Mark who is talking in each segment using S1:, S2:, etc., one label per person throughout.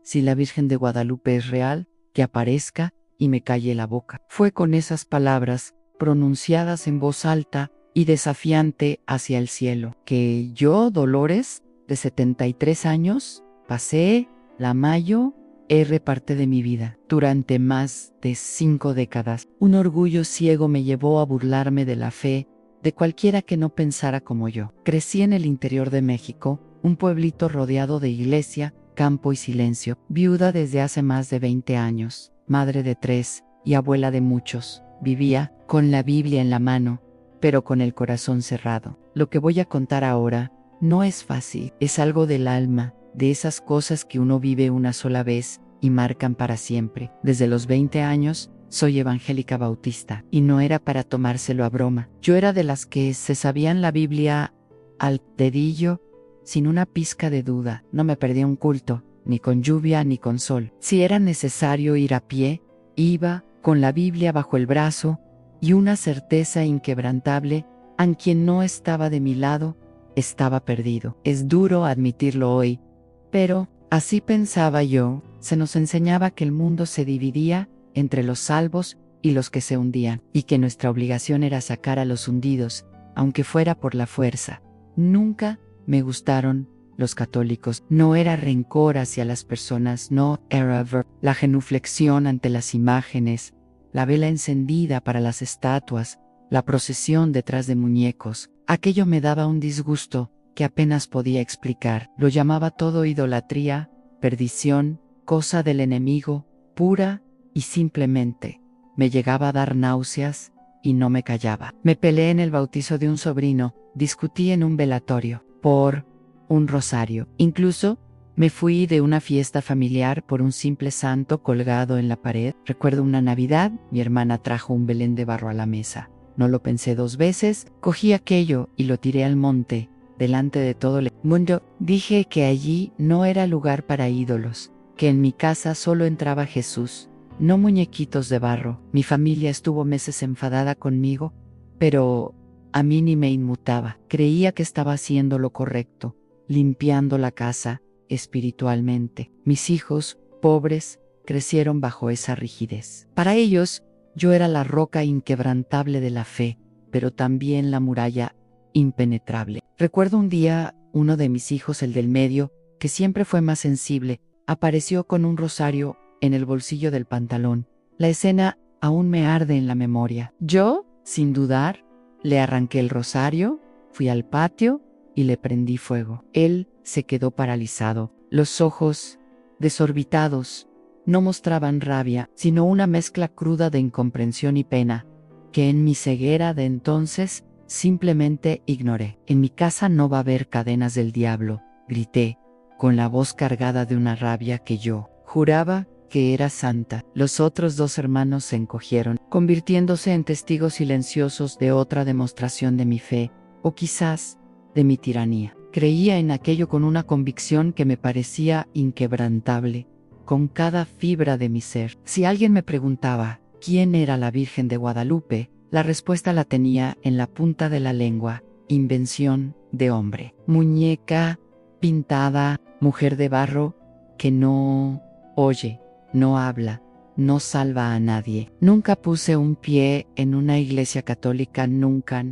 S1: si la Virgen de Guadalupe es real, que aparezca y me calle la boca. Fue con esas palabras, pronunciadas en voz alta y desafiante hacia el cielo, que yo, Dolores, de 73 años, pasé la mayo R parte de mi vida. Durante más de 5 décadas, un orgullo ciego me llevó a burlarme de la fe de cualquiera que no pensara como yo. Crecí en el interior de México, un pueblito rodeado de iglesia, campo y silencio, viuda desde hace más de 20 años, madre de 3 y abuela de muchos. Vivía con la Biblia en la mano, pero con el corazón cerrado. Lo que voy a contar ahora no es fácil, es algo del alma, de esas cosas que uno vive una sola vez y marcan para siempre. Desde los 20 años, soy evangélica bautista, y no era para tomárselo a broma. Yo era de las que se sabían la Biblia al dedillo, sin una pizca de duda. No me perdía un culto, ni con lluvia ni con sol. Si era necesario ir a pie, iba con la Biblia bajo el brazo y una certeza inquebrantable: a quien no estaba de mi lado, estaba perdido. Es duro admitirlo hoy, pero así pensaba yo. Se nos enseñaba que el mundo se dividía entre los salvos y los que se hundían, y que nuestra obligación era sacar a los hundidos, aunque fuera por la fuerza. Nunca me gustaron los católicos. No era rencor hacia las personas, no era la genuflexión ante las imágenes, la vela encendida para las estatuas, la procesión detrás de muñecos. Aquello me daba un disgusto que apenas podía explicar. Lo llamaba todo idolatría, perdición, cosa del enemigo, pura y simplemente. Me llegaba a dar náuseas y no me callaba. Me peleé en el bautizo de un sobrino, discutí en un velatorio por un rosario. Incluso me fui de una fiesta familiar por un simple santo colgado en la pared. Recuerdo una Navidad, mi hermana trajo un Belén de barro a la mesa. No lo pensé 2 veces, cogí aquello y lo tiré al monte, delante de todo el mundo. Dije que allí no era lugar para ídolos, que en mi casa solo entraba Jesús, no muñequitos de barro. Mi familia estuvo meses enfadada conmigo, pero a mí ni me inmutaba. Creía que estaba haciendo lo correcto, limpiando la casa espiritualmente. Mis hijos, pobres, crecieron bajo esa rigidez. Para ellos, yo era la roca inquebrantable de la fe, pero también la muralla impenetrable. Recuerdo un día, uno de mis hijos, el del medio, que siempre fue más sensible, apareció con un rosario en el bolsillo del pantalón. La escena aún me arde en la memoria. Yo, sin dudar, le arranqué el rosario, fui al patio y le prendí fuego. Él se quedó paralizado. Los ojos, desorbitados, no mostraban rabia, sino una mezcla cruda de incomprensión y pena, que en mi ceguera de entonces simplemente ignoré. En mi casa no va a haber cadenas del diablo, grité, con la voz cargada de una rabia que yo juraba que era santa. Los otros 2 hermanos se encogieron, convirtiéndose en testigos silenciosos de otra demostración de mi fe, o quizás de mi tiranía. Creía en aquello con una convicción que me parecía inquebrantable, con cada fibra de mi ser. Si alguien me preguntaba quién era la Virgen de Guadalupe, la respuesta la tenía en la punta de la lengua: invención de hombre. Muñeca pintada, mujer de barro, que no oye, no habla, no salva a nadie. Nunca puse un pie en una iglesia católica, nunca,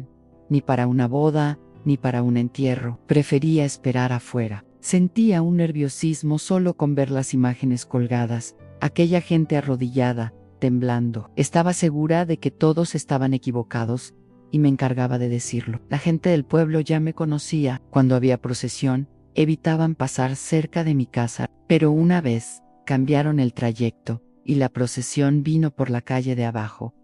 S1: ni para una boda, ni para un entierro. Prefería esperar afuera. Sentía un nerviosismo solo con ver las imágenes colgadas, aquella gente arrodillada, temblando. Estaba segura de que todos estaban equivocados y me encargaba de decirlo. La gente del pueblo ya me conocía. Cuando había procesión, evitaban pasar cerca de mi casa, pero una vez cambiaron el trayecto y la procesión vino por la calle de abajo.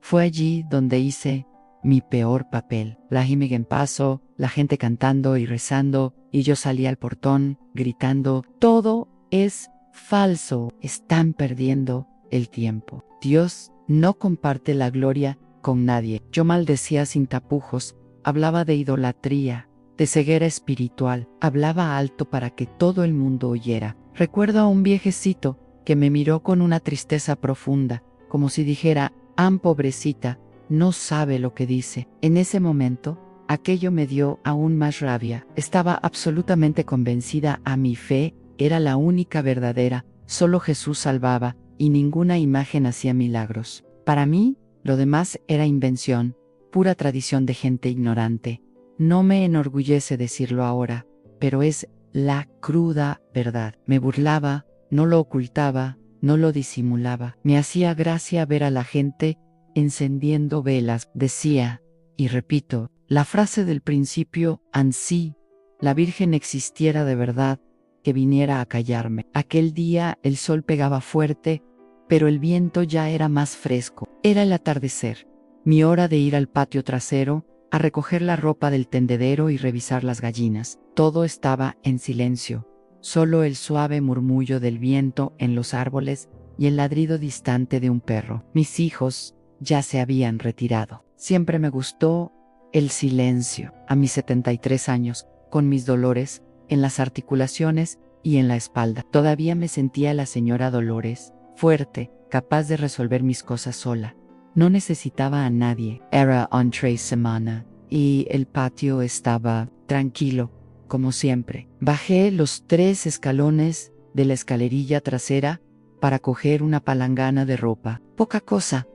S1: Fue allí donde hice mi peor papel. La gente en paso, la gente cantando y rezando, y yo salí al portón gritando: todo es falso, están perdiendo el tiempo. Dios no comparte la gloria con nadie. Yo maldecía sin tapujos, hablaba de idolatría, de ceguera espiritual, hablaba alto para que todo el mundo oyera. Recuerdo a un viejecito que me miró con una tristeza profunda, como si dijera: pobrecita, no sabe lo que dice. En ese momento, aquello me dio aún más rabia. Estaba absolutamente convencida a mi fe era la única verdadera, Solo Jesús salvaba, y ninguna imagen hacía milagros. Para mí, lo demás era invención, pura tradición de gente ignorante. No me enorgullece decirlo ahora, pero es la cruda verdad. Me burlaba, no lo ocultaba, no lo disimulaba. Me hacía gracia ver a la gente encendiendo velas. Decía, y repito, la frase del principio, ansí, la Virgen existiera de verdad, que viniera a callarme. Aquel día el sol pegaba fuerte, pero el viento ya era más fresco. Era el atardecer, mi hora de ir al patio trasero, a recoger la ropa del tendedero y revisar las gallinas. Todo estaba en silencio, solo el suave murmullo del viento en los árboles y el ladrido distante de un perro. Mis hijos ya se habían retirado. Siempre me gustó el silencio. A mis 73 años, con mis dolores en las articulaciones y en la espalda, todavía me sentía la señora Dolores, fuerte, capaz de resolver mis cosas sola. No necesitaba a nadie. Era entre semana y el patio estaba tranquilo, como siempre. Bajé los 3 escalones de la escalerilla trasera para coger una palangana de ropa. Poca cosa,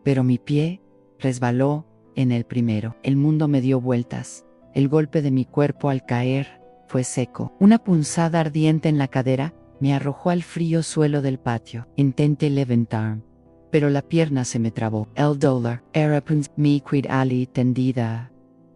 S1: pero mi pie resbaló en el primero. El mundo me dio vueltas. El golpe de mi cuerpo al caer fue seco. Una punzada ardiente en la cadera me arrojó al frío suelo del patio. Intenté levantar, pero la pierna se me trabó. El dólar era mi ali tendida.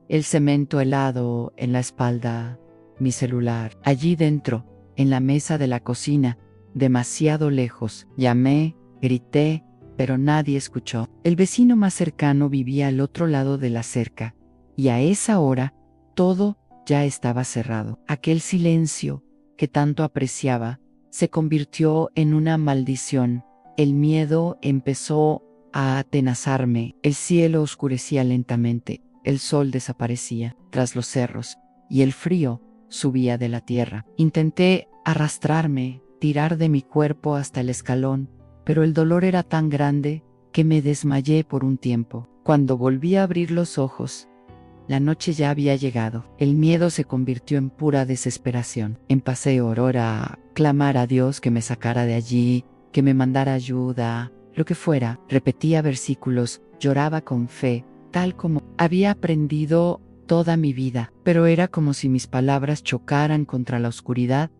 S1: El cemento helado en la espalda. Mi celular. Allí dentro, en la mesa de la cocina, demasiado lejos. Llamé, grité, pero nadie escuchó. El vecino más cercano vivía al otro lado de la cerca, y a esa hora, todo ya estaba cerrado. Aquel silencio, que tanto apreciaba, se convirtió en una maldición. El miedo empezó a atenazarme. El cielo oscurecía lentamente, el sol desaparecía tras los cerros, y el frío subía de la tierra. Intenté arrastrarme, tirar de mi cuerpo hasta el escalón, pero el dolor era tan grande que me desmayé por un tiempo. Cuando volví a abrir los ojos, la noche ya había llegado. El miedo se convirtió en pura desesperación. Empecé a orar, a clamar a Dios que me sacara de allí, que me mandara ayuda, lo que fuera. Repetía versículos, lloraba con fe, tal como había aprendido toda mi vida. Pero era como si mis palabras chocaran contra la oscuridad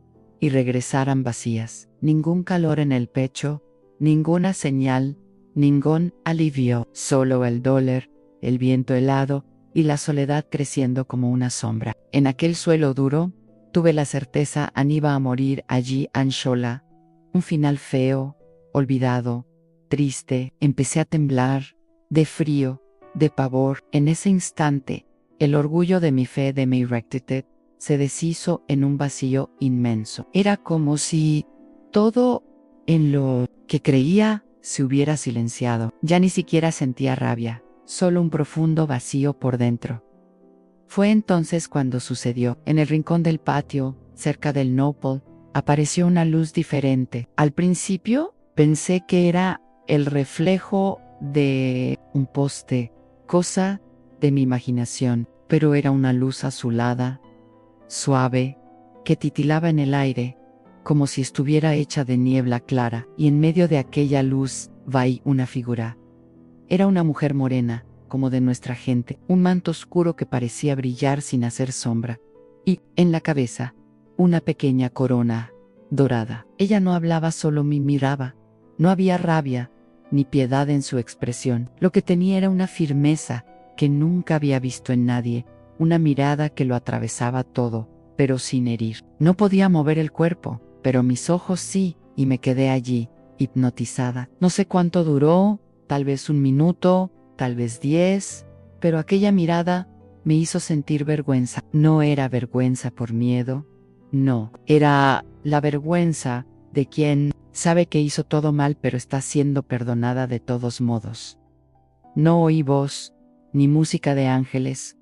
S1: y regresaran vacías. Ningún calor en el pecho, ninguna señal, ningún alivio. Solo el dólar, el viento helado y la soledad creciendo como una sombra. En aquel suelo duro, tuve la certeza iba a morir allí sola. Un final feo, olvidado, triste. Empecé a temblar, de frío, de pavor. En ese instante, el orgullo de mi fe, de mi rectitud, se deshizo en un vacío inmenso. Era como si todo en lo que creía se hubiera silenciado. Ya ni siquiera sentía rabia, solo un profundo vacío por dentro. Fue entonces cuando sucedió. En el rincón del patio, cerca del Nopal, apareció una luz diferente. Al principio pensé que era el reflejo de un poste, cosa de mi imaginación, pero era una luz azulada, suave, que titilaba en el aire, como si estuviera hecha de niebla clara, y en medio de aquella luz vi una figura. Era una mujer morena, como de nuestra gente, un manto oscuro que parecía brillar sin hacer sombra, y, en la cabeza, una pequeña corona dorada. Ella no hablaba, solo me miraba. No había rabia, ni piedad en su expresión. Lo que tenía era una firmeza que nunca había visto en nadie, una mirada que lo atravesaba todo, pero sin herir. No podía mover el cuerpo, pero mis ojos sí, y me quedé allí, hipnotizada. No sé cuánto duró, tal vez 1 minuto, tal vez 10, pero aquella mirada me hizo sentir vergüenza. No era vergüenza por miedo, no, era la vergüenza de quien sabe que hizo todo mal pero está siendo perdonada de todos modos. No oí voz, ni música de ángeles,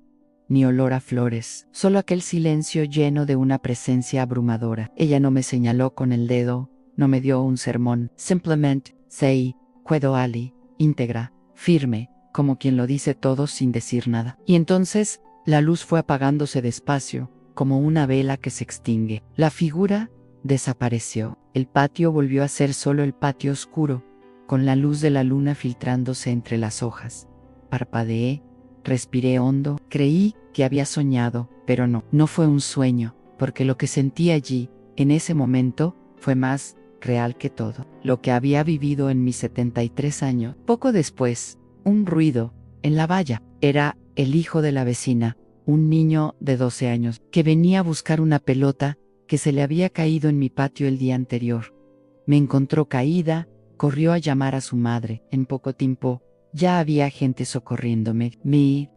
S1: ni olor a flores, solo aquel silencio lleno de una presencia abrumadora. Ella no me señaló con el dedo, no me dio un sermón, simplemente, sei, quedo ali, íntegra, firme, como quien lo dice todo sin decir nada. Y entonces, la luz fue apagándose despacio, como una vela que se extingue. La figura desapareció. El patio volvió a ser solo el patio oscuro, con la luz de la luna filtrándose entre las hojas. Parpadeé, respiré hondo, creí que había soñado, pero no fue un sueño, porque lo que sentí allí, en ese momento, fue más real que todo lo que había vivido en mis 73 años. Poco después, un ruido en la valla. Era el hijo de la vecina, un niño de 12 años, que venía a buscar una pelota que se le había caído en mi patio el día anterior. Me encontró caída, corrió a llamar a su madre. En poco tiempo, ya había gente socorriéndome.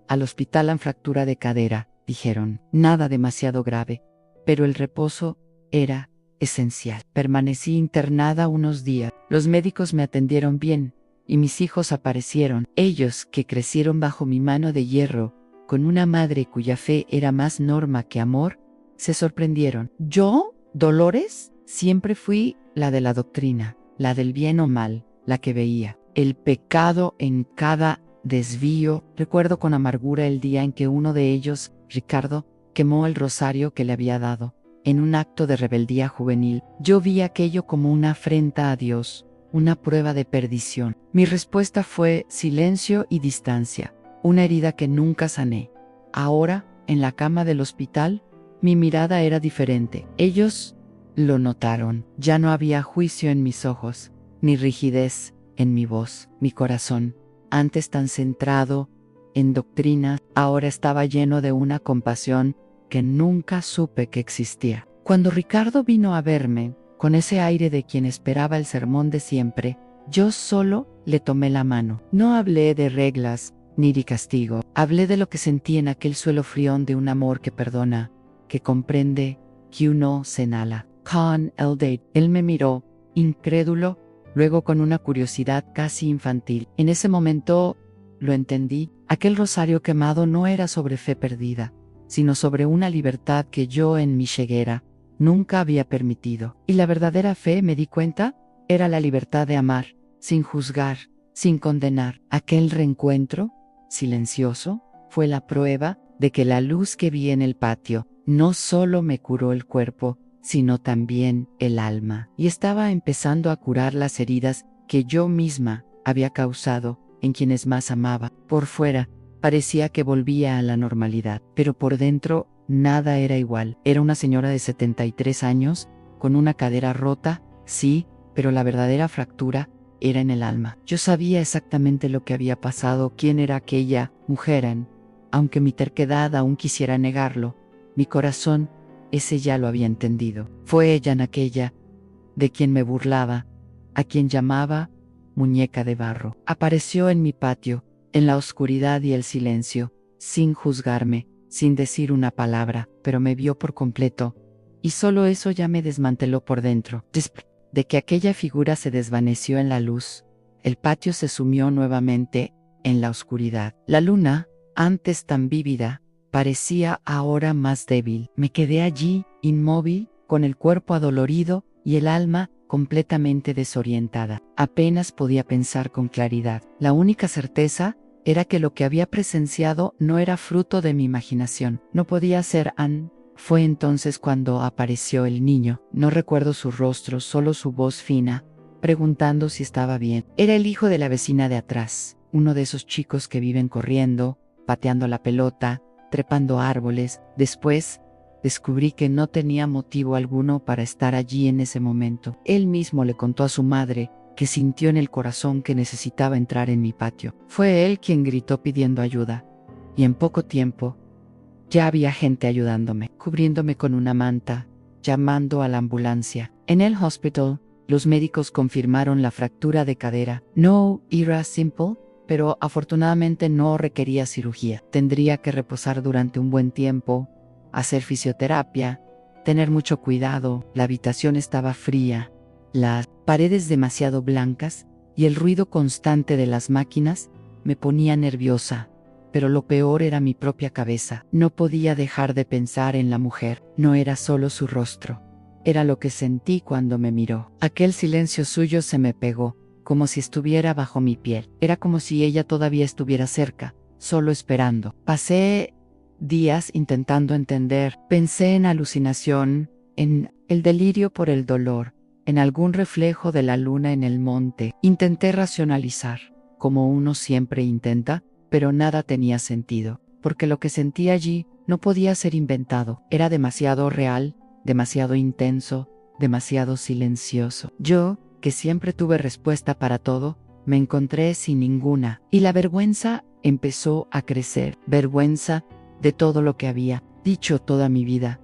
S1: Al hospital en fractura de cadera, dijeron. Nada demasiado grave, pero el reposo era esencial. Permanecí internada unos días. Los médicos me atendieron bien, y mis hijos aparecieron. Ellos, que crecieron bajo mi mano de hierro, con una madre cuya fe era más norma que amor, se sorprendieron. Yo, Dolores, siempre fui la de la doctrina, la del bien o mal, la que veía el pecado en cada desvío. Recuerdo con amargura el día en que uno de ellos, Ricardo, quemó el rosario que le había dado. En un acto de rebeldía juvenil, yo vi aquello como una afrenta a Dios, una prueba de perdición. Mi respuesta fue silencio y distancia, una herida que nunca sané. Ahora, en la cama del hospital, mi mirada era diferente. Ellos lo notaron. Ya no había juicio en mis ojos, ni rigidez en mi voz. Mi corazón, antes tan centrado en doctrina, ahora estaba lleno de una compasión que nunca supe que existía. Cuando Ricardo vino a verme, con ese aire de quien esperaba el sermón de siempre, yo solo le tomé la mano. No hablé de reglas ni de castigo. Hablé de lo que sentí en aquel suelo frión de un amor que perdona, que comprende, que uno señala. Con el date, él me miró, incrédulo, luego con una curiosidad casi infantil. En ese momento lo entendí. Aquel rosario quemado no era sobre fe perdida, sino sobre una libertad que yo en mi ceguera nunca había permitido. Y la verdadera fe, me di cuenta, era la libertad de amar, sin juzgar, sin condenar. Aquel reencuentro, silencioso, fue la prueba de que la luz que vi en el patio no solo me curó el cuerpo, sino también el alma. Y estaba empezando a curar las heridas que yo misma había causado en quienes más amaba. Por fuera, parecía que volvía a la normalidad, pero por dentro nada era igual. Era una señora de 73 años, con una cadera rota, sí, pero la verdadera fractura era en el alma. Yo sabía exactamente lo que había pasado, quién era aquella mujer, aunque mi terquedad aún quisiera negarlo. Mi corazón, ese ya lo había entendido. Fue ella en aquella, de quien me burlaba, a quien llamaba muñeca de barro. Apareció en mi patio, en la oscuridad y el silencio, sin juzgarme, sin decir una palabra, pero me vio por completo, y solo eso ya me desmanteló por dentro. De que aquella figura se desvaneció en la luz, el patio se sumió nuevamente en la oscuridad. La luna, antes tan vívida, parecía ahora más débil. Me quedé allí, inmóvil, con el cuerpo adolorido y el alma completamente desorientada. Apenas podía pensar con claridad. La única certeza era que lo que había presenciado no era fruto de mi imaginación. No podía ser Anne. Fue entonces cuando apareció el niño. No recuerdo su rostro, solo su voz fina, preguntando si estaba bien. Era el hijo de la vecina de atrás, uno de esos chicos que viven corriendo, pateando la pelota, trepando árboles. Después, descubrí que no tenía motivo alguno para estar allí en ese momento. Él mismo le contó a su madre que sintió en el corazón que necesitaba entrar en mi patio. Fue él quien gritó pidiendo ayuda, y en poco tiempo, ya había gente ayudándome, cubriéndome con una manta, llamando a la ambulancia. En el hospital, los médicos confirmaron la fractura de cadera. No era simple, pero afortunadamente no requería cirugía. Tendría que reposar durante un buen tiempo, hacer fisioterapia, tener mucho cuidado. La habitación estaba fría, las paredes demasiado blancas y el ruido constante de las máquinas me ponía nerviosa. Pero lo peor era mi propia cabeza. No podía dejar de pensar en la mujer. No era solo su rostro. Era lo que sentí cuando me miró. Aquel silencio suyo se me pegó, como si estuviera bajo mi piel. Era como si ella todavía estuviera cerca, solo esperando. Pasé días intentando entender. Pensé en alucinación, en el delirio por el dolor, en algún reflejo de la luna en el monte. Intenté racionalizar, como uno siempre intenta, pero nada tenía sentido, porque lo que sentí allí no podía ser inventado. Era demasiado real, demasiado intenso, demasiado silencioso. Yo, que siempre tuve respuesta para todo, me encontré sin ninguna, y la vergüenza empezó a crecer. Vergüenza de todo lo que había dicho toda mi vida,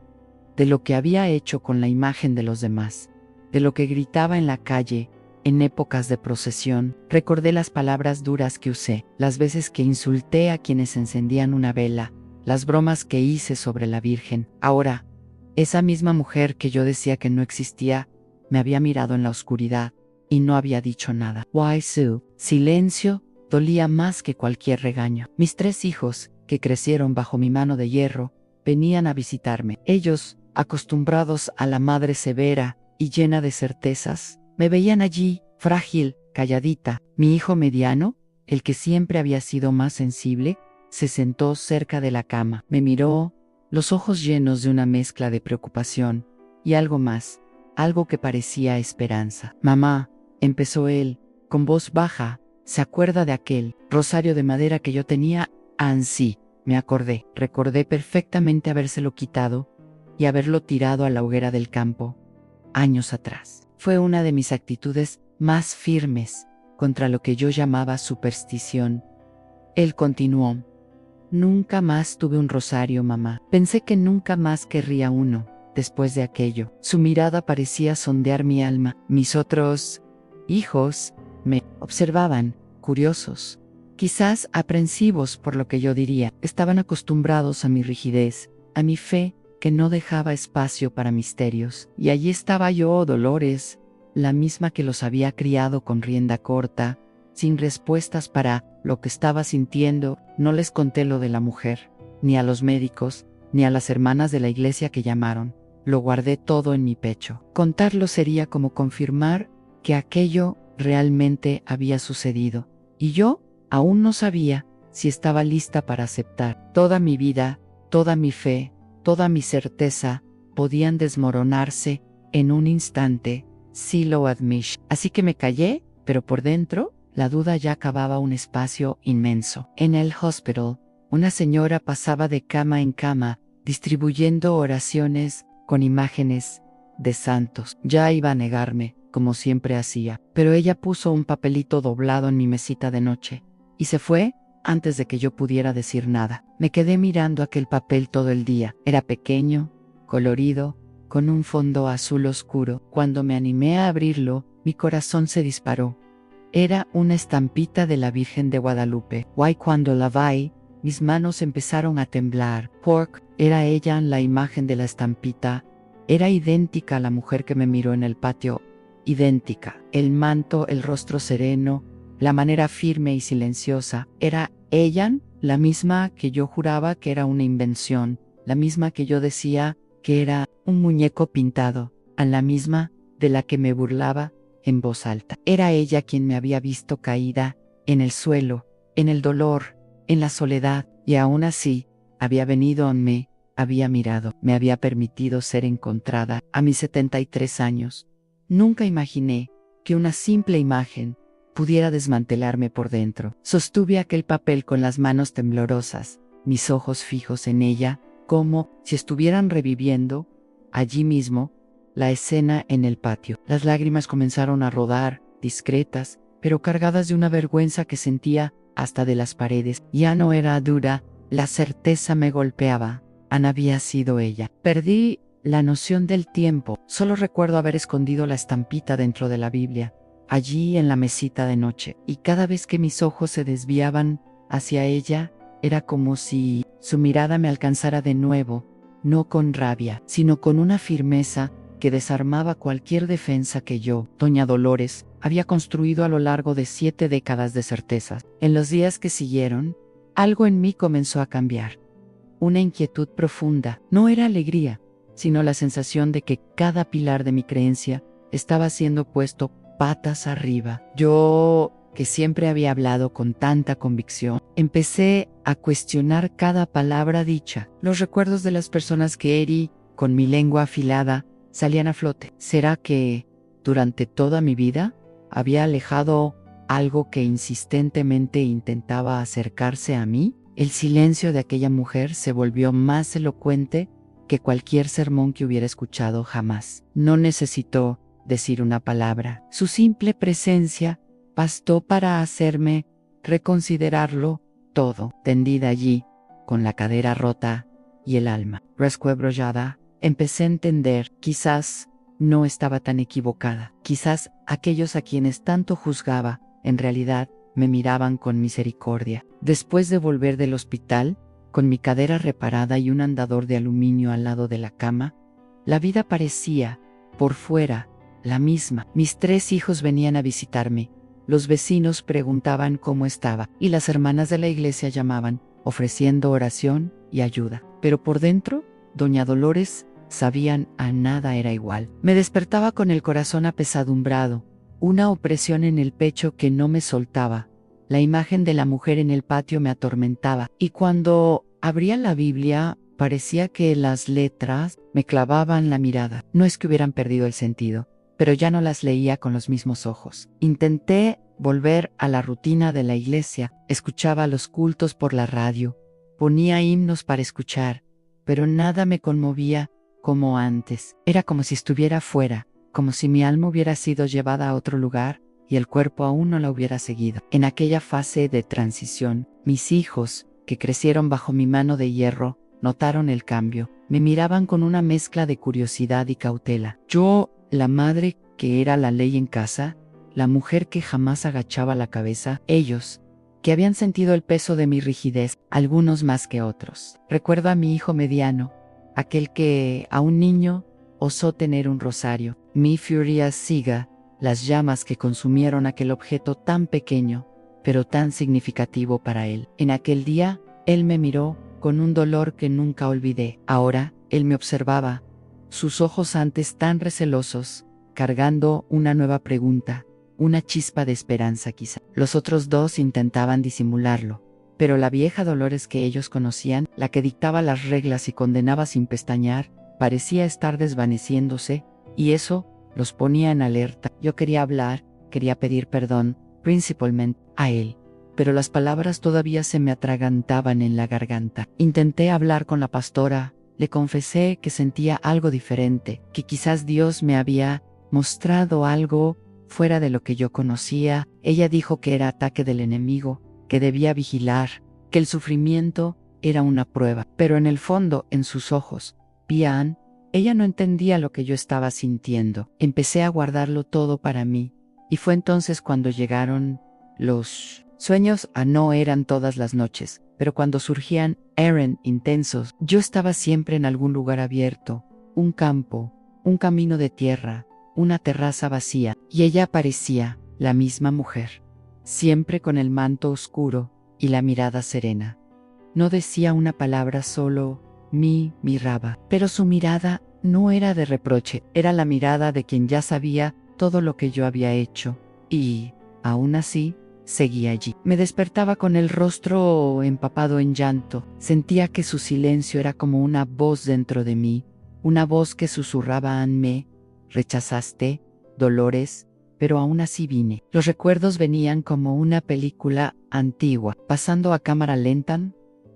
S1: de lo que había hecho con la imagen de los demás, de lo que gritaba en la calle, en épocas de procesión. Recordé las palabras duras que usé, las veces que insulté a quienes encendían una vela, las bromas que hice sobre la Virgen. Ahora, esa misma mujer que yo decía que no existía, me había mirado en la oscuridad y no había dicho nada. Why Sue? Silencio dolía más que cualquier regaño. Mis 3 hijos, que crecieron bajo mi mano de hierro, venían a visitarme. Ellos, acostumbrados a la madre severa y llena de certezas, me veían allí, frágil, calladita. Mi hijo mediano, el que siempre había sido más sensible, se sentó cerca de la cama. Me miró, los ojos llenos de una mezcla de preocupación y algo más, algo que parecía esperanza. Mamá, empezó él, con voz baja, ¿se acuerda de aquel rosario de madera que yo tenía? Ansí, me acordé. Recordé perfectamente habérselo quitado y haberlo tirado a la hoguera del campo, años atrás. Fue una de mis actitudes más firmes contra lo que yo llamaba superstición. Él continuó. Nunca más tuve un rosario, mamá. Pensé que nunca más querría uno, después de aquello. Su mirada parecía sondear mi alma. Mis otros hijos me observaban, curiosos, quizás aprensivos por lo que yo diría. Estaban acostumbrados a mi rigidez, a mi fe que no dejaba espacio para misterios. Y allí estaba yo, Dolores, la misma que los había criado con rienda corta, sin respuestas para lo que estaba sintiendo. No les conté lo de la mujer, ni a los médicos, ni a las hermanas de la iglesia que llamaron. Lo guardé todo en mi pecho. Contarlo sería como confirmar que aquello realmente había sucedido, y yo aún no sabía si estaba lista para aceptar. Toda mi vida, toda mi fe, toda mi certeza podían desmoronarse en un instante, si lo admito. Así que me callé, pero por dentro, la duda ya cavaba un espacio inmenso. En el hospital, una señora pasaba de cama en cama, distribuyendo oraciones con imágenes de santos. Ya iba a negarme, como siempre hacía, pero ella puso un papelito doblado en mi mesita de noche, y se fue antes de que yo pudiera decir nada. Me quedé mirando aquel papel todo el día. Era pequeño, colorido, con un fondo azul oscuro. Cuando me animé a abrirlo, mi corazón se disparó. Era una estampita de la Virgen de Guadalupe. Guay, cuando la vi, mis manos empezaron a temblar. Pork, era ella la imagen de la estampita. Era idéntica a la mujer que me miró en el patio. Idéntica. El manto, el rostro sereno, la manera firme y silenciosa. Era ella, la misma que yo juraba que era una invención, la misma que yo decía que era un muñeco pintado, a la misma de la que me burlaba en voz alta. Era ella quien me había visto caída, en el suelo, en el dolor, en la soledad, y aún así, había venido a mí, había mirado, me había permitido ser encontrada. A mis 73 años, nunca imaginé que una simple imagen pudiera desmantelarme por dentro. Sostuve aquel papel con las manos temblorosas, mis ojos fijos en ella, como si estuvieran reviviendo, allí mismo, la escena en el patio. Las lágrimas comenzaron a rodar, discretas, pero cargadas de una vergüenza que sentía hasta de las paredes. Ya no era dura, la certeza me golpeaba. Ana había sido ella. Perdí la noción del tiempo. Solo recuerdo haber escondido la estampita dentro de la Biblia, allí en la mesita de noche, y cada vez que mis ojos se desviaban hacia ella, era como si su mirada me alcanzara de nuevo, no con rabia, sino con una firmeza que desarmaba cualquier defensa que yo, doña Dolores, había construido a lo largo de 7 décadas de certezas. En los días que siguieron, algo en mí comenzó a cambiar. Una inquietud profunda. No era alegría, sino la sensación de que cada pilar de mi creencia estaba siendo puesto patas arriba. Yo, que siempre había hablado con tanta convicción, empecé a cuestionar cada palabra dicha. Los recuerdos de las personas que herí, con mi lengua afilada, salían a flote. ¿Será que Durante toda mi vida, había alejado algo que insistentemente intentaba acercarse a mí. El silencio de aquella mujer se volvió más elocuente que cualquier sermón que hubiera escuchado jamás. No necesitó decir una palabra. Su simple presencia bastó para hacerme reconsiderarlo todo. Tendida allí, con la cadera rota y el alma resquebrajada, empecé a entender, quizás no estaba tan equivocada. Quizás aquellos a quienes tanto juzgaba, en realidad, me miraban con misericordia. Después de volver del hospital, con mi cadera reparada y un andador de aluminio al lado de la cama, la vida parecía, por fuera, la misma. Mis 3 hijos venían a visitarme, los vecinos preguntaban cómo estaba, y las hermanas de la iglesia llamaban, ofreciendo oración y ayuda. Pero por dentro, doña Dolores, sabían a nada era igual. Me despertaba con el corazón apesadumbrado, una opresión en el pecho que no me soltaba. La imagen de la mujer en el patio me atormentaba, y cuando abría la Biblia, parecía que las letras me clavaban la mirada. No es que hubieran perdido el sentido, pero ya no las leía con los mismos ojos. Intenté volver a la rutina de la iglesia, escuchaba los cultos por la radio, ponía himnos para escuchar, pero nada me conmovía como antes. Era como si estuviera fuera, como si mi alma hubiera sido llevada a otro lugar y el cuerpo aún no la hubiera seguido. En aquella fase de transición, mis hijos, que crecieron bajo mi mano de hierro, notaron el cambio. Me miraban con una mezcla de curiosidad y cautela. Yo, la madre que era la ley en casa, la mujer que jamás agachaba la cabeza, ellos, que habían sentido el peso de mi rigidez, algunos más que otros. Recuerdo a mi hijo mediano, aquel que, a un niño, osó tener un rosario. Mi furia siga, las llamas que consumieron aquel objeto tan pequeño, pero tan significativo para él. En aquel día, él me miró con un dolor que nunca olvidé. Ahora, él me observaba, sus ojos antes tan recelosos, cargando una nueva pregunta, una chispa de esperanza quizá. Los otros 2 intentaban disimularlo, pero la vieja Dolores que ellos conocían, la que dictaba las reglas y condenaba sin pestañear, parecía estar desvaneciéndose, y eso los ponía en alerta. Yo quería hablar, quería pedir perdón, principalmente a él, pero las palabras todavía se me atragantaban en la garganta. Intenté hablar con la pastora, le confesé que sentía algo diferente, que quizás Dios me había mostrado algo fuera de lo que yo conocía. Ella dijo que era ataque del enemigo, que debía vigilar, que el sufrimiento era una prueba, pero en el fondo, en sus ojos, Pian, ella no entendía lo que yo estaba sintiendo. Empecé a guardarlo todo para mí, y fue entonces cuando llegaron los sueños. No eran todas las noches, pero cuando surgían, eran intensos. Yo estaba siempre en algún lugar abierto, un campo, un camino de tierra, una terraza vacía, y ella aparecía, la misma mujer, siempre con el manto oscuro y la mirada serena. No decía una palabra, solo miraba, pero su mirada no era de reproche, era la mirada de quien ya sabía todo lo que yo había hecho, y, aún así, seguía allí. Me despertaba con el rostro empapado en llanto. Sentía que su silencio era como una voz dentro de mí, una voz que susurraba: me rechazaste, Dolores, pero aún así vine. Los recuerdos venían como una película antigua, pasando a cámara lenta,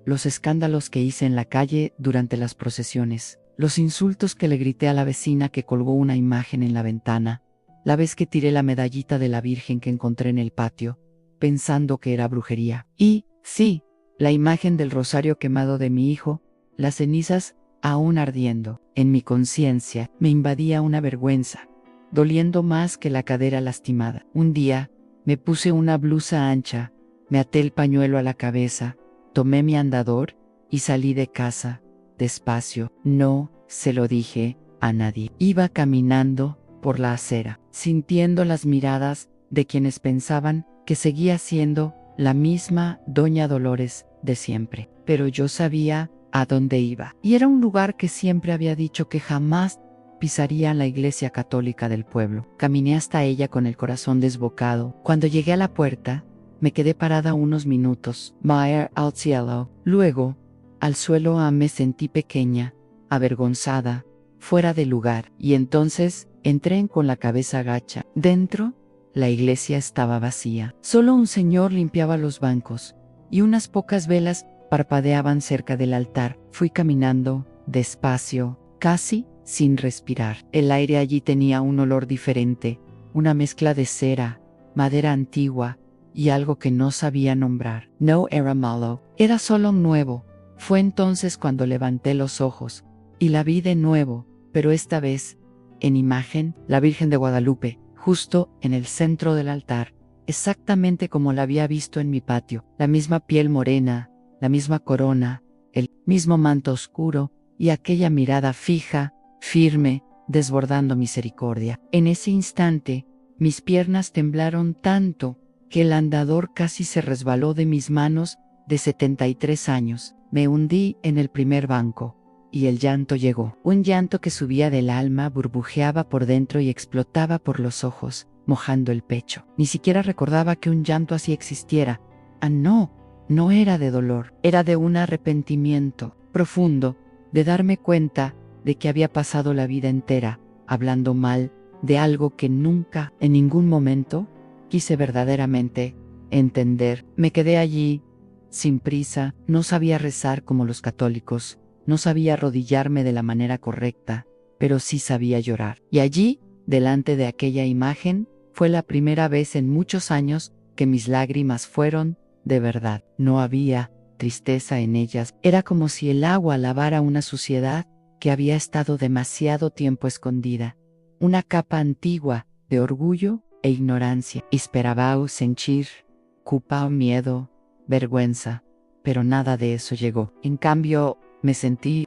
S1: los escándalos que hice en la calle durante las procesiones, los insultos que le grité a la vecina que colgó una imagen en la ventana, la vez que tiré la medallita de la Virgen que encontré en el patio, pensando que era brujería. Y, sí, la imagen del rosario quemado de mi hijo, las cenizas aún ardiendo. En mi conciencia me invadía una vergüenza, doliendo más que la cadera lastimada. Un día, me puse una blusa ancha, me até el pañuelo a la cabeza, tomé mi andador y salí de casa, despacio. No se lo dije a nadie. Iba caminando por la acera, sintiendo las miradas de quienes pensaban que seguía siendo la misma doña Dolores de siempre. Pero yo sabía a dónde iba, y era un lugar que siempre había dicho que jamás pisaría la iglesia católica del pueblo. Caminé hasta ella con el corazón desbocado. Cuando llegué a la puerta, me quedé parada unos minutos, miré al cielo. Luego, al suelo. Me sentí pequeña, avergonzada, fuera de lugar, y entonces entré con la cabeza gacha. Dentro, la iglesia estaba vacía. Solo un señor limpiaba los bancos, y unas pocas velas parpadeaban cerca del altar. Fui caminando, despacio, casi sin respirar. El aire allí tenía un olor diferente, una mezcla de cera, madera antigua y algo que no sabía nombrar. No era malo, era solo nuevo. Fue entonces cuando levanté los ojos y la vi de nuevo, pero esta vez, en imagen, la Virgen de Guadalupe, justo en el centro del altar, exactamente como la había visto en mi patio. La misma piel morena, la misma corona, el mismo manto oscuro y aquella mirada fija, firme, desbordando misericordia. En ese instante, mis piernas temblaron tanto que el andador casi se resbaló de mis manos de 73 años. Me hundí en el primer banco, y el llanto llegó. Un llanto que subía del alma, burbujeaba por dentro y explotaba por los ojos, mojando el pecho. Ni siquiera recordaba que un llanto así existiera. Ah, no, no era de dolor, era de un arrepentimiento profundo, de darme cuenta de que había pasado la vida entera hablando mal de algo que nunca, en ningún momento, quise verdaderamente entender. Me quedé allí, sin prisa, no sabía rezar como los católicos, no sabía arrodillarme de la manera correcta, pero sí sabía llorar. Y allí, delante de aquella imagen, fue la primera vez en muchos años que mis lágrimas fueron de verdad. No había tristeza en ellas, era como si el agua lavara una suciedad que había estado demasiado tiempo escondida, una capa antigua de orgullo e ignorancia. Esperaba sentir culpa, miedo, vergüenza, pero nada de eso llegó. En cambio, me sentí,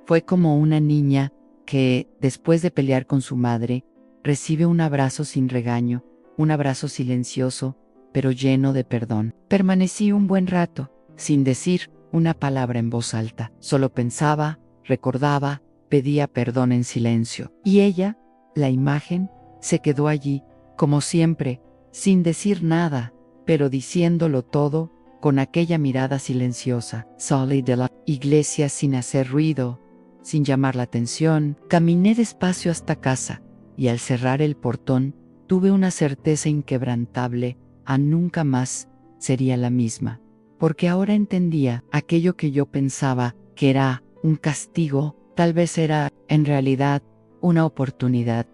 S1: fue como una niña que, después de pelear con su madre, recibe un abrazo sin regaño, un abrazo silencioso, pero lleno de perdón. Permanecí un buen rato, sin decir una palabra en voz alta. Solo pensaba, recordaba, pedía perdón en silencio. Y ella, la imagen, se quedó allí, como siempre, sin decir nada, pero diciéndolo todo, con aquella mirada silenciosa. Salí de la iglesia sin hacer ruido, sin llamar la atención. Caminé despacio hasta casa, y al cerrar el portón, tuve una certeza inquebrantable, a nunca más sería la misma. Porque ahora entendía aquello que yo pensaba que era un castigo, tal vez era, en realidad, una oportunidad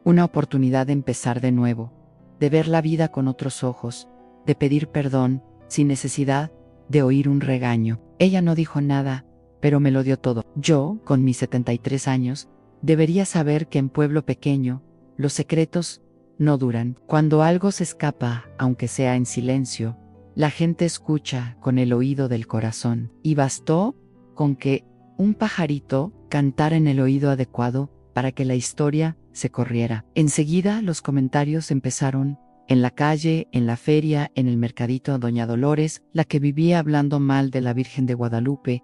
S1: de empezar de nuevo, de ver la vida con otros ojos, de pedir perdón, sin necesidad de oír un regaño. Ella no dijo nada, pero me lo dio todo. Yo, con mis 73 años, debería saber que en pueblo pequeño, los secretos no duran. Cuando algo se escapa, aunque sea en silencio, la gente escucha con el oído del corazón. Y bastó con que un pajarito cantara en el oído adecuado para que la historia se corriera. Enseguida los comentarios empezaron. En la calle, en la feria, en el mercadito, doña Dolores, la que vivía hablando mal de la Virgen de Guadalupe,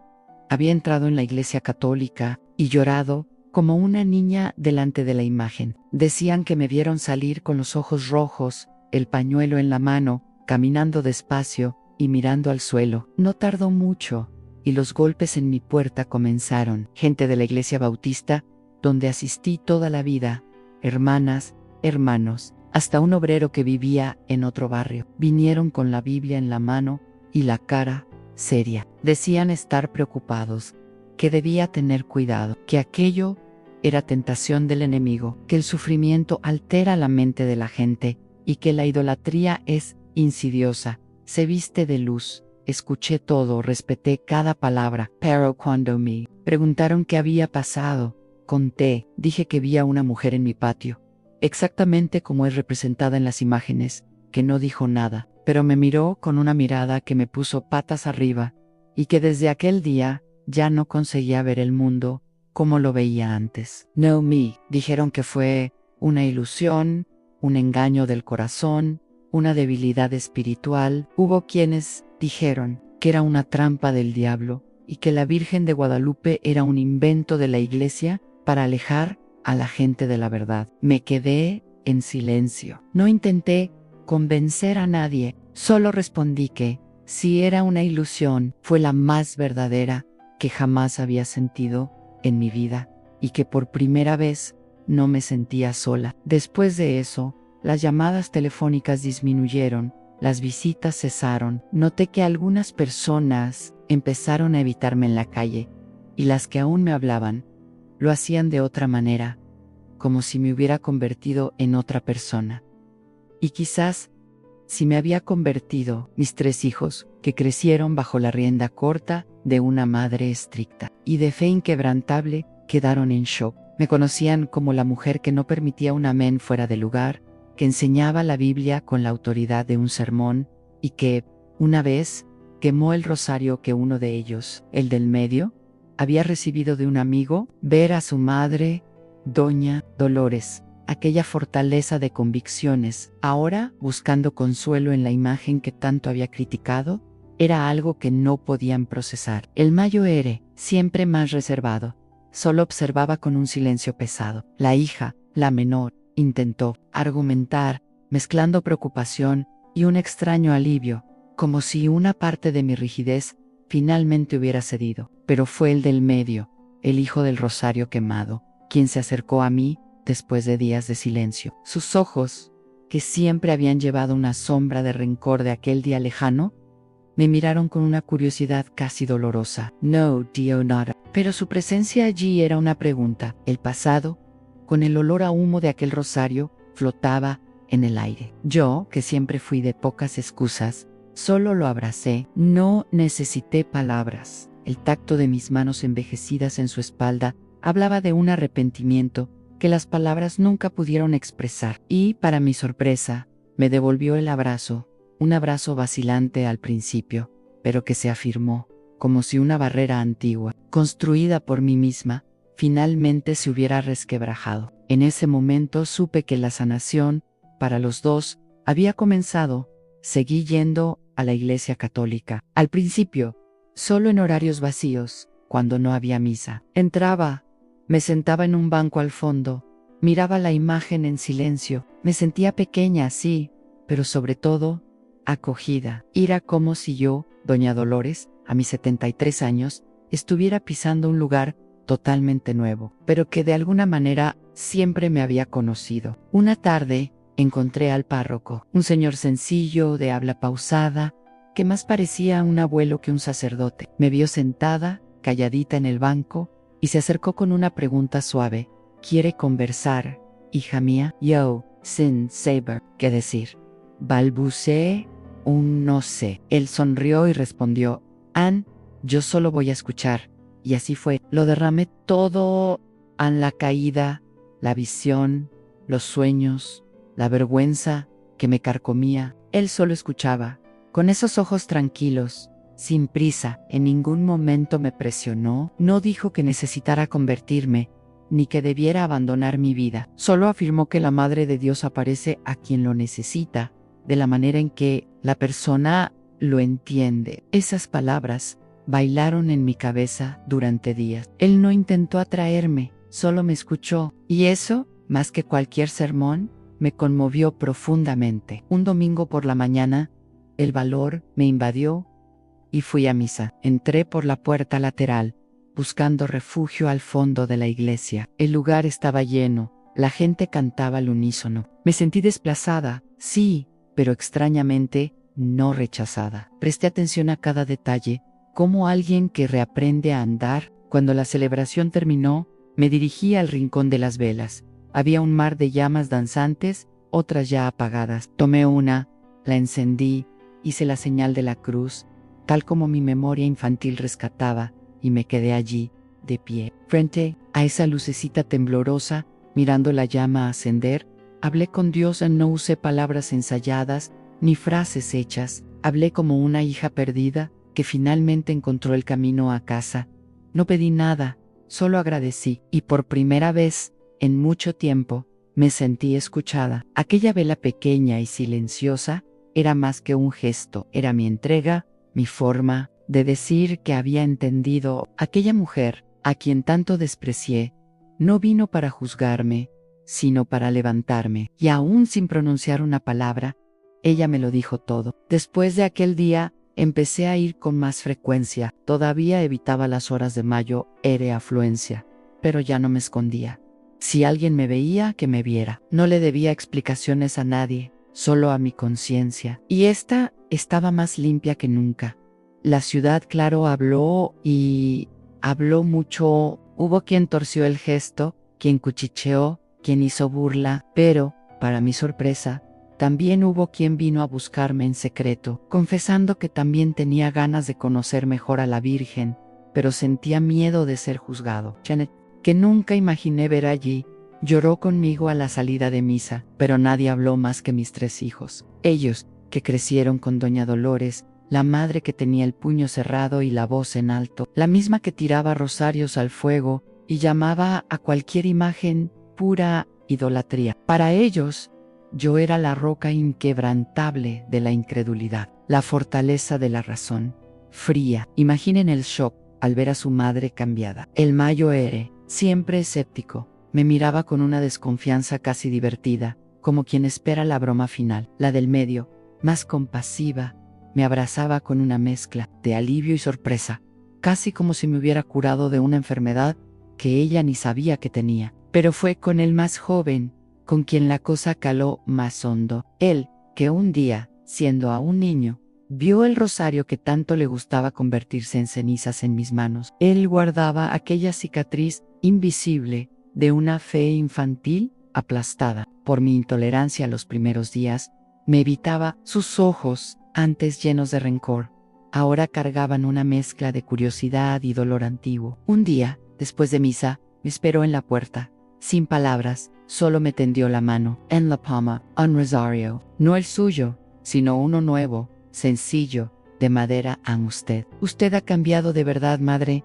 S1: había entrado en la iglesia católica y llorado como una niña delante de la imagen. Decían que me vieron salir con los ojos rojos, el pañuelo en la mano, caminando despacio y mirando al suelo. No tardó mucho, y los golpes en mi puerta comenzaron. Gente de la iglesia bautista, donde asistí toda la vida, hermanas, hermanos, hasta un obrero que vivía en otro barrio. Vinieron con la Biblia en la mano y la cara seria. Decían estar preocupados, que debía tener cuidado, que aquello era tentación del enemigo, que el sufrimiento altera la mente de la gente y que la idolatría es insidiosa, se viste de luz. Escuché todo, respeté cada palabra, pero cuando me preguntaron qué había pasado, conté, dije que vi a una mujer en mi patio, exactamente como es representada en las imágenes, que no dijo nada, pero me miró con una mirada que me puso patas arriba, y que desde aquel día ya no conseguía ver el mundo como lo veía antes. No me dijeron que fue una ilusión, un engaño del corazón, una debilidad espiritual. Hubo quienes dijeron que era una trampa del diablo y que la Virgen de Guadalupe era un invento de la iglesia para alejar a la gente de la verdad. Me quedé en silencio. No intenté convencer a nadie, solo respondí que, si era una ilusión, fue la más verdadera que jamás había sentido en mi vida, y que por primera vez no me sentía sola. Después de eso, las llamadas telefónicas disminuyeron, las visitas cesaron, noté que algunas personas empezaron a evitarme en la calle, y las que aún me hablaban, lo hacían de otra manera, como si me hubiera convertido en otra persona. Y quizás, si me había convertido, mis 3 hijos, que crecieron bajo la rienda corta de una madre estricta y de fe inquebrantable, quedaron en shock. Me conocían como la mujer que no permitía un amén fuera de lugar, que enseñaba la Biblia con la autoridad de un sermón y que, una vez, quemó el rosario que uno de ellos, el del medio, había recibido de un amigo. Ver a su madre, Doña Dolores, aquella fortaleza de convicciones, ahora buscando consuelo en la imagen que tanto había criticado, era algo que no podían procesar. El Mayo Ere, siempre más reservado, solo observaba con un silencio pesado. La hija, la menor, intentó argumentar, mezclando preocupación y un extraño alivio, como si una parte de mi rigidez finalmente hubiera cedido. Pero fue el del medio, el hijo del rosario quemado, quien se acercó a mí después de días de silencio. Sus ojos, que siempre habían llevado una sombra de rencor de aquel día lejano, me miraron con una curiosidad casi dolorosa. No, tío, nada. Pero su presencia allí era una pregunta. El pasado, con el olor a humo de aquel rosario, flotaba en el aire. Yo, que siempre fui de pocas excusas, solo lo abracé. No necesité palabras. El tacto de mis manos envejecidas en su espalda hablaba de un arrepentimiento que las palabras nunca pudieron expresar. Y, para mi sorpresa, me devolvió el abrazo, un abrazo vacilante al principio, pero que se afirmó, como si una barrera antigua, construida por mí misma, finalmente se hubiera resquebrajado. En ese momento supe que la sanación, para los dos, había comenzado. Seguí yendo a la iglesia católica. Al principio, solo en horarios vacíos, cuando no había misa. Entraba, me sentaba en un banco al fondo, miraba la imagen en silencio. Me sentía pequeña, sí, pero sobre todo, acogida. Era como si yo, Doña Dolores, a mis 73 años, estuviera pisando un lugar totalmente nuevo, pero que de alguna manera siempre me había conocido. Una tarde, encontré al párroco, un señor sencillo, de habla pausada, que más parecía un abuelo que un sacerdote. Me vio sentada, calladita en el banco, y se acercó con una pregunta suave. ¿Quiere conversar, hija mía? Yo, sin saber qué decir. Balbuceé un no sé. Él sonrió y respondió, Ann, yo solo voy a escuchar. Y así fue. Lo derramé todo en la caída, la visión, los sueños, la vergüenza que me carcomía. Él solo escuchaba, con esos ojos tranquilos, sin prisa. En ningún momento me presionó, no dijo que necesitara convertirme, ni que debiera abandonar mi vida. Solo afirmó que la Madre de Dios aparece a quien lo necesita, de la manera en que la persona lo entiende. Esas palabras bailaron en mi cabeza durante días. Él no intentó atraerme, solo me escuchó, y eso, más que cualquier sermón, me conmovió profundamente. Un domingo por la mañana, el valor me invadió y fui a misa. Entré por la puerta lateral, buscando refugio al fondo de la iglesia. El lugar estaba lleno, la gente cantaba al unísono. Me sentí desplazada, sí, pero extrañamente no rechazada. Presté atención a cada detalle, como alguien que reaprende a andar. Cuando la celebración terminó, me dirigí al rincón de las velas. Había un mar de llamas danzantes, otras ya apagadas. Tomé una, la encendí, hice la señal de la cruz, tal como mi memoria infantil rescataba, y me quedé allí, de pie, frente a esa lucecita temblorosa, mirando la llama ascender. Hablé con Dios. No usé palabras ensayadas, ni frases hechas. Hablé como una hija perdida, que finalmente encontró el camino a casa. No pedí nada, solo agradecí, y por primera vez, en mucho tiempo, me sentí escuchada. Aquella vela pequeña y silenciosa era más que un gesto, era mi entrega, mi forma de decir que había entendido. Aquella mujer, a quien tanto desprecié, no vino para juzgarme, sino para levantarme, y aún sin pronunciar una palabra, ella me lo dijo todo. Después de aquel día, empecé a ir con más frecuencia. Todavía evitaba las horas de Mayo Ere afluencia, pero ya no me escondía. Si alguien me veía, que me viera. No le debía explicaciones a nadie, solo a mi conciencia. Y esta estaba más limpia que nunca. La ciudad, claro, habló y habló mucho. Hubo quien torció el gesto, quien cuchicheó, quien hizo burla, pero, para mi sorpresa, también hubo quien vino a buscarme en secreto, confesando que también tenía ganas de conocer mejor a la Virgen, pero sentía miedo de ser juzgado. Janet, que nunca imaginé ver allí, lloró conmigo a la salida de misa, pero nadie habló más que mis 3 hijos. Ellos, que crecieron con doña Dolores, la madre que tenía el puño cerrado y la voz en alto, la misma que tiraba rosarios al fuego y llamaba a cualquier imagen pura idolatría. Para ellos, yo era la roca inquebrantable de la incredulidad, la fortaleza de la razón, fría. Imaginen el shock al ver a su madre cambiada. El Mayo Ere, siempre escéptico, me miraba con una desconfianza casi divertida, como quien espera la broma final. La del medio, más compasiva, me abrazaba con una mezcla de alivio y sorpresa, casi como si me hubiera curado de una enfermedad que ella ni sabía que tenía. Pero fue con el más joven, con quien la cosa caló más hondo. Él, que un día, siendo aún niño, vio el rosario que tanto le gustaba convertirse en cenizas en mis manos. Él guardaba aquella cicatriz invisible de una fe infantil aplastada. Por mi intolerancia los primeros días, me evitaba sus ojos, antes llenos de rencor. Ahora cargaban una mezcla de curiosidad y dolor antiguo. Un día, después de misa, me esperó en la puerta. Sin palabras, solo me tendió la mano. En la palma, un rosario. No el suyo, sino uno nuevo, sencillo, de madera a usted. Usted ha cambiado de verdad, madre,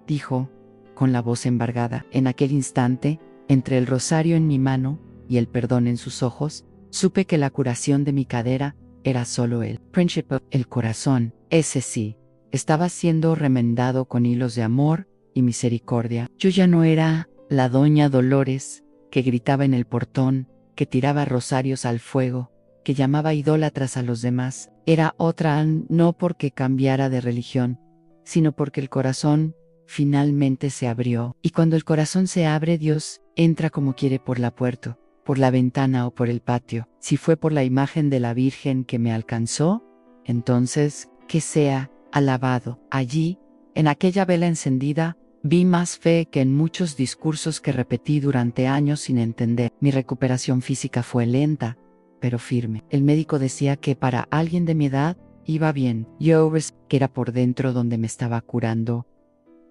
S1: dijo, con la voz embargada. En aquel instante, entre el rosario en mi mano y el perdón en sus ojos, supe que la curación de mi cadera era solo el príncipe, el corazón. Ese sí, estaba siendo remendado con hilos de amor y misericordia. Yo ya no era la doña Dolores, que gritaba en el portón, que tiraba rosarios al fuego, que llamaba idólatras a los demás. Era otra, no porque cambiara de religión, sino porque el corazón finalmente se abrió. Y cuando el corazón se abre, Dios entra como quiere por la puerta, por la ventana o por el patio. Si fue por la imagen de la Virgen que me alcanzó, entonces, que sea alabado. Allí, en aquella vela encendida, vi más fe que en muchos discursos que repetí durante años sin entender. Mi recuperación física fue lenta, pero firme. El médico decía que para alguien de mi edad iba bien. Yo que era por dentro donde me estaba curando.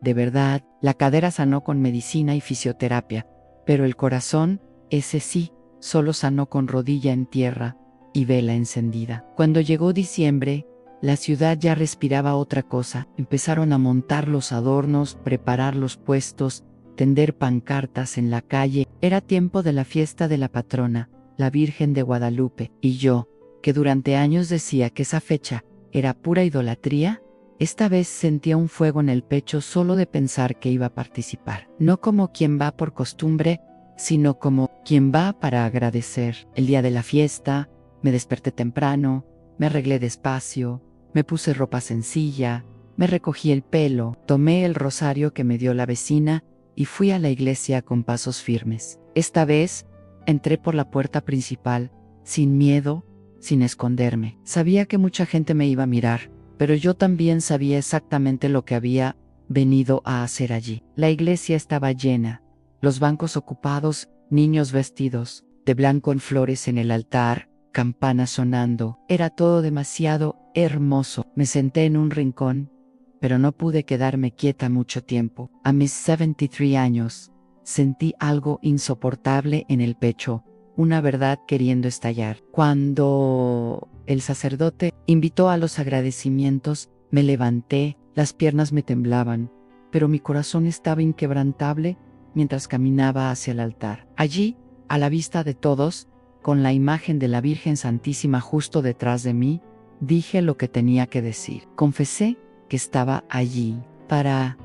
S1: De verdad, la cadera sanó con medicina y fisioterapia, pero el corazón, ese sí, solo sanó con rodilla en tierra y vela encendida. Cuando llegó diciembre, la ciudad ya respiraba otra cosa. Empezaron a montar los adornos, preparar los puestos, tender pancartas en la calle. Era tiempo de la fiesta de la patrona, la Virgen de Guadalupe. Y yo, que durante años decía que esa fecha era pura idolatría, esta vez sentía un fuego en el pecho solo de pensar que iba a participar. No como quien va por costumbre, sino como quien va para agradecer. El día de la fiesta, me desperté temprano, me arreglé despacio, me puse ropa sencilla, me recogí el pelo, tomé el rosario que me dio la vecina y fui a la iglesia con pasos firmes. Esta vez, entré por la puerta principal, sin miedo, sin esconderme. Sabía que mucha gente me iba a mirar, pero yo también sabía exactamente lo que había venido a hacer allí. La iglesia estaba llena, los bancos ocupados, niños vestidos de blanco en flores en el altar, campanas sonando. Era todo demasiado hermoso. Me senté en un rincón, pero no pude quedarme quieta mucho tiempo. A mis 73 años, sentí algo insoportable en el pecho, una verdad queriendo estallar. Cuando el sacerdote invitó a los agradecimientos, me levanté, las piernas me temblaban, pero mi corazón estaba inquebrantable mientras caminaba hacia el altar. Allí, a la vista de todos, con la imagen de la Virgen Santísima justo detrás de mí, dije lo que tenía que decir. Confesé que estaba allí para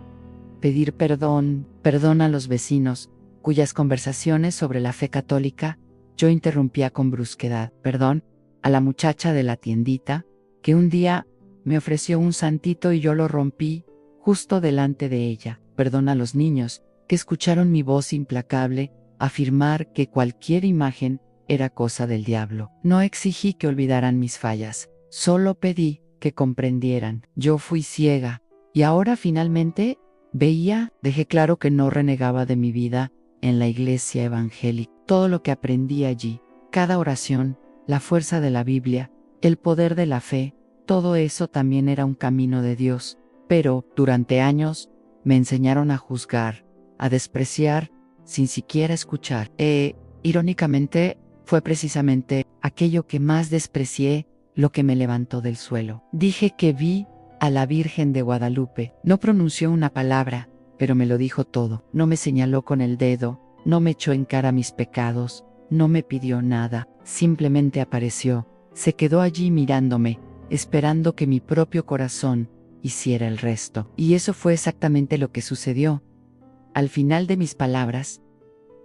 S1: pedir perdón a los vecinos, cuyas conversaciones sobre la fe católica yo interrumpía con brusquedad. Perdón a la muchacha de la tiendita, que un día me ofreció un santito y yo lo rompí justo delante de ella. Perdón a los niños que escucharon mi voz implacable afirmar que cualquier imagen era cosa del diablo. No exigí que olvidaran mis fallas, solo pedí que comprendieran. Yo fui ciega, y ahora finalmente veía. Dejé claro que no renegaba de mi vida en la iglesia evangélica. Todo lo que aprendí allí, cada oración, la fuerza de la Biblia, el poder de la fe, todo eso también era un camino de Dios. Pero, durante años, me enseñaron a juzgar, a despreciar, sin siquiera escuchar. Irónicamente, fue precisamente aquello que más desprecié lo que me levantó del suelo. Dije que vi a la Virgen de Guadalupe. No pronunció una palabra, pero me lo dijo todo. No me señaló con el dedo, no me echó en cara mis pecados, no me pidió nada, simplemente apareció. Se quedó allí mirándome, esperando que mi propio corazón hiciera el resto. Y eso fue exactamente lo que sucedió. Al final de mis palabras,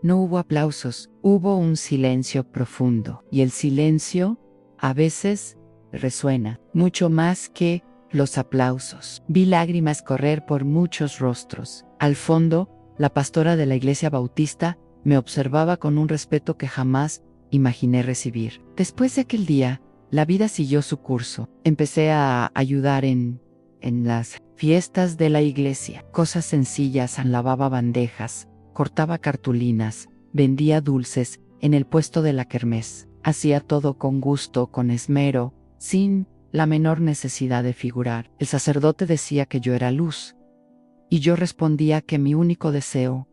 S1: no hubo aplausos, hubo un silencio profundo. Y el silencio, a veces, resuena, mucho más que los aplausos. Vi lágrimas correr por muchos rostros. Al fondo, la pastora de la iglesia bautista me observaba con un respeto que jamás imaginé recibir. Después de aquel día, la vida siguió su curso. Empecé a ayudar en las fiestas de la iglesia. Cosas sencillas, lavaba bandejas, cortaba cartulinas, vendía dulces en el puesto de la kermés. Hacía todo con gusto, con esmero, sin la menor necesidad de figurar. El sacerdote decía que yo era luz, y yo respondía que mi único deseo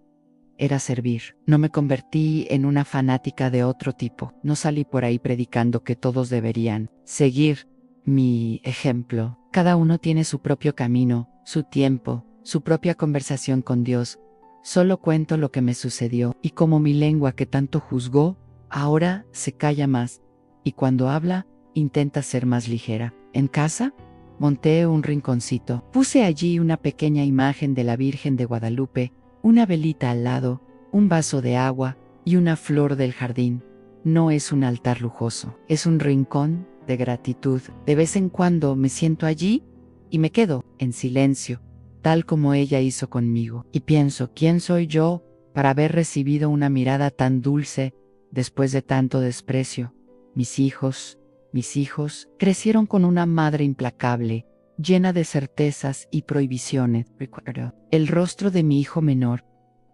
S1: era servir. No me convertí en una fanática de otro tipo. No salí por ahí predicando que todos deberían seguir mi ejemplo. Cada uno tiene su propio camino, su tiempo, su propia conversación con Dios. Solo cuento lo que me sucedió, y como mi lengua que tanto juzgó, ahora se calla más, y cuando habla, intenta ser más ligera. En casa, monté un rinconcito. Puse allí una pequeña imagen de la Virgen de Guadalupe, una velita al lado, un vaso de agua y una flor del jardín. No es un altar lujoso, es un rincón de gratitud. De vez en cuando me siento allí y me quedo en silencio, tal como ella hizo conmigo, y pienso, ¿quién soy yo para haber recibido una mirada tan dulce después de tanto desprecio? Mis hijos crecieron con una madre implacable, llena de certezas y prohibiciones. Recuerdo el rostro de mi hijo menor,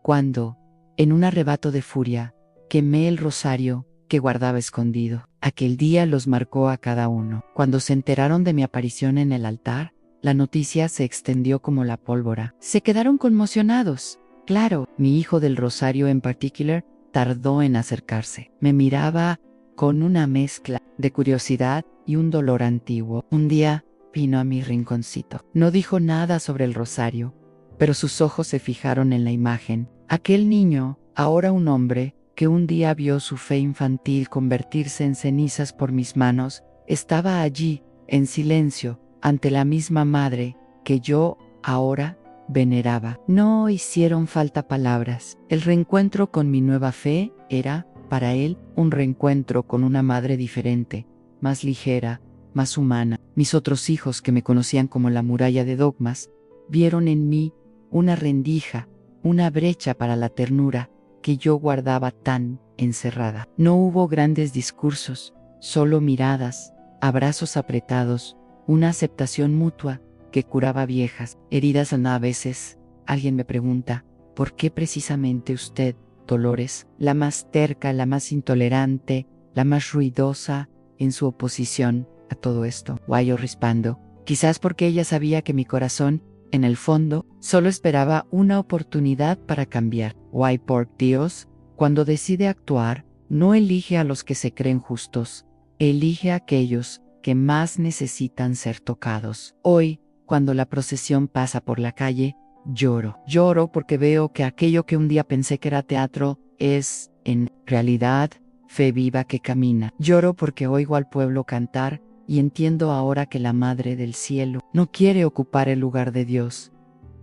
S1: cuando, en un arrebato de furia, quemé el rosario que guardaba escondido. Aquel día los marcó a cada uno. Cuando se enteraron de mi aparición en el altar, la noticia se extendió como la pólvora. Se quedaron conmocionados. Claro, mi hijo del rosario en particular tardó en acercarse. Me miraba con una mezcla de curiosidad y un dolor antiguo. Un día vino a mi rinconcito. No dijo nada sobre el rosario, pero sus ojos se fijaron en la imagen. Aquel niño, ahora un hombre, que un día vio su fe infantil convertirse en cenizas por mis manos, estaba allí, en silencio, ante la misma madre que yo ahora veneraba. No hicieron falta palabras. El reencuentro con mi nueva fe era, para él, un reencuentro con una madre diferente, más ligera, más humana. Mis otros hijos, que me conocían como la muralla de dogmas, vieron en mí una rendija, una brecha para la ternura que yo guardaba tan encerrada. No hubo grandes discursos, solo miradas, abrazos apretados, una aceptación mutua que curaba viejas heridas. A veces, alguien me pregunta, ¿por qué precisamente usted, Dolores, la más terca, la más intolerante, la más ruidosa, en su oposición a todo esto? Yo respondo, quizás porque ella sabía que mi corazón, en el fondo, solo esperaba una oportunidad para cambiar. Why, por Dios, cuando decide actuar, no elige a los que se creen justos, elige a aquellos que más necesitan ser tocados. Hoy, cuando la procesión pasa por la calle, lloro. Lloro porque veo que aquello que un día pensé que era teatro es, en realidad, fe viva que camina. Lloro porque oigo al pueblo cantar y entiendo ahora que la Madre del Cielo no quiere ocupar el lugar de Dios.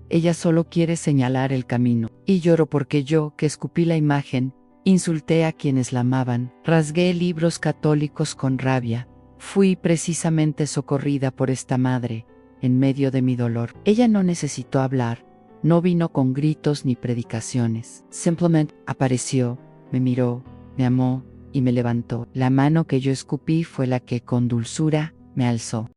S1: Ella solo quiere señalar el camino. Y lloro porque yo, que escupí la imagen, insulté a quienes la amaban, rasgué libros católicos con rabia. Fui precisamente socorrida por esta madre, en medio de mi dolor. Ella no necesitó hablar, No vino con gritos ni predicaciones. Simplemente apareció, me miró, me amó y me levantó. La mano que yo escupí fue la que con dulzura me alzó.